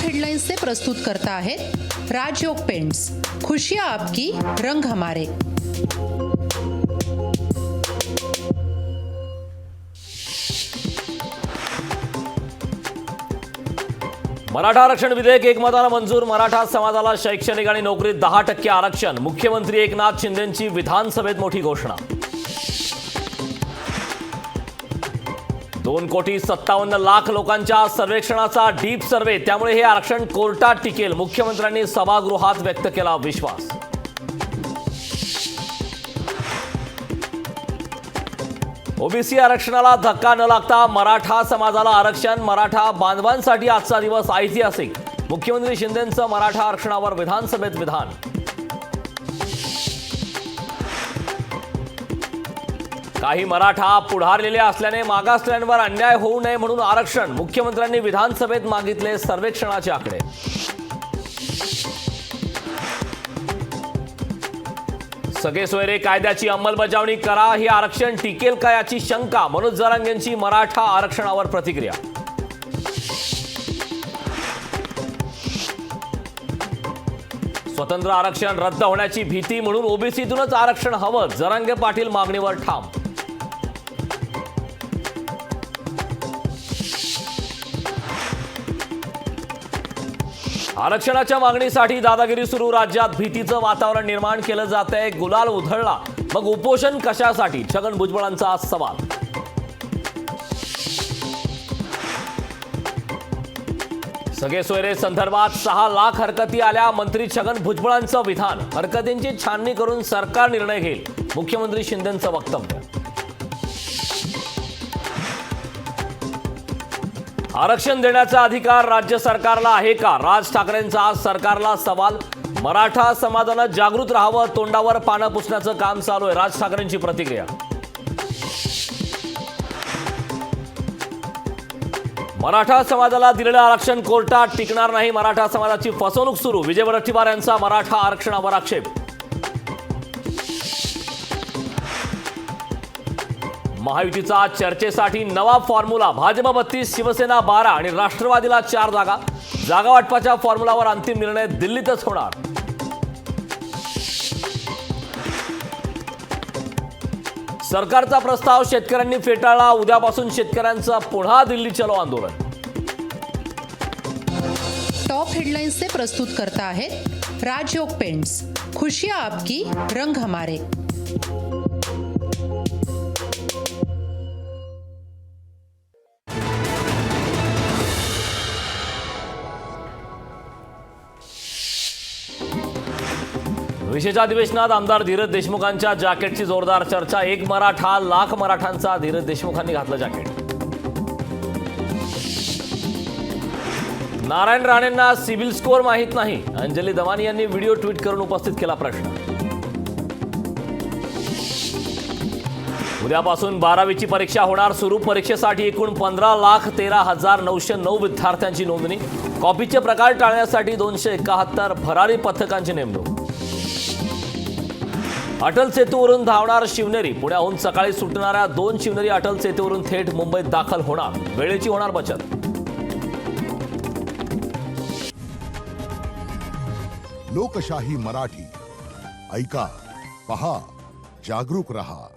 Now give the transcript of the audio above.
हेडलाइन्सचे प्रस्तुत करता आहेत राजयोग पेंट्स, खुशियां आपकी, रंग हमारे। मराठा आरक्षण विधेयक एकमतानं मंजूर। मराठा समाजाला शैक्षणिक आणि नोकरीत 10% आरक्षण। मुख्यमंत्री एकनाथ शिंदेंची विधानसभेत मोठी घोषणा। 2,57,00,000 लोकांच्या सर्वेक्षणाचा डीप सर्वे, त्यामुळे हे आरक्षण कोर्टात टिकेल। मुख्यमंत्र्यांनी सभागृहात व्यक्त केला विश्वास। ओबीसी आरक्षणाला धक्का न लागता मराठा समाजाला आरक्षण। मराठा बांधवांसाठी आजचा दिवस ऐतिहासिक। मुख्यमंत्री शिंदेंचं मराठा आरक्षणावर विधानसभेत विधान। काही मराठा पुढारलेले असल्याने मागासलेल्यांवर अन्याय होऊ नये म्हणून आरक्षण। मुख्यमंत्र्यांनी विधानसभेत मागितले सर्वेक्षणाचे आकडे। सगळे सोयरे कायद्याची अंमलबजावणी करा, ही आरक्षण टिकेल का याची शंका। मनोज जरांगेंची मराठा आरक्षणावर प्रतिक्रिया। स्वतंत्र आरक्षण रद्द होण्याची भीती म्हणून ओबीसीतूनच आरक्षण हवं। जरांगे पाटील मागणीवर ठाम। आरक्षणाच्या मागणीसाठी दादागिरी सुरू। राज्यात भीतीचं वातावरण निर्माण केलं जातंय। गुलाल उधळला मग उपोषण कशासाठी? छगन भुजबळांचा सवाल। सगळे सोयरे संदर्भात 6 लाख हरकती आल्या। मंत्री छगन भुजबळांचं विधान। हरकतींची छाननी करून सरकार निर्णय घेईल। मुख्यमंत्री शिंदेंचं वक्तव्य। आरक्षण देण्याचा अधिकार राज्य सरकारला आहे का? राज ठाकरेंचा आज सरकारला सवाल। मराठा समाजानं जागृत राहावं, तोंडावर पानं पुसण्याचं काम चालू आहे। राज ठाकरेंची प्रतिक्रिया। मराठा समाजाला दिलेलं आरक्षण कोर्टात टिकणार नाही। मराठा समाजाची फसवणूक सुरू। विजय वडेट्टीवार यांचा मराठा आरक्षणावर आक्षेप। महायुतीचा चर्चेसाठी नवा फॉर्म्युला। भाजप 32, शिवसेना 12 आणि राष्ट्रवादीला 4 जागा। जागा वाटपाच्या फॉर्म्युलावर अंतिम निर्णय दिल्लीतच होणार। सरकारचा प्रस्ताव शेतकऱ्यांनी फेटाळला। उद्यापासून शेतकऱ्यांचं पुन्हा दिल्ली चलो आंदोलन। टॉप हेडलाइन्सचे प्रस्तुत करता आहेत राजयोग पेंट्स, खुशियां आपकी, रंग हमारे। विशेष अधिवेशनात आमदार धीरज देशमुखांच्या जॅकेटची जोरदार चर्चा। 1 मराठा लाख मराठांचा धीरज देशमुखांनी घातलं जॅकेट। नारायण राणेंना सिव्हिल स्कोअर माहीत नाही। अंजली दमानी यांनी व्हिडिओ ट्विट करून उपस्थित केला प्रश्न। उद्यापासून 12वीची परीक्षा होणार सुरू। परीक्षेसाठी एकूण 15,13,909 विद्यार्थ्यांची नोंदणी। कॉपीचे प्रकार टाळण्यासाठी 271 भरारी पथकांची नेमणूक। अटल सेतूवरून धावणार शिवनेरी। पुण्याहून सकाळी सुटणाऱ्या 2 शिवनेरी अटल सेतूवरून थेट मुंबईत दाखल होणार। वेळेची होणार बचत। लोकशाही मराठी ऐका, पहा, जागरूक रहा।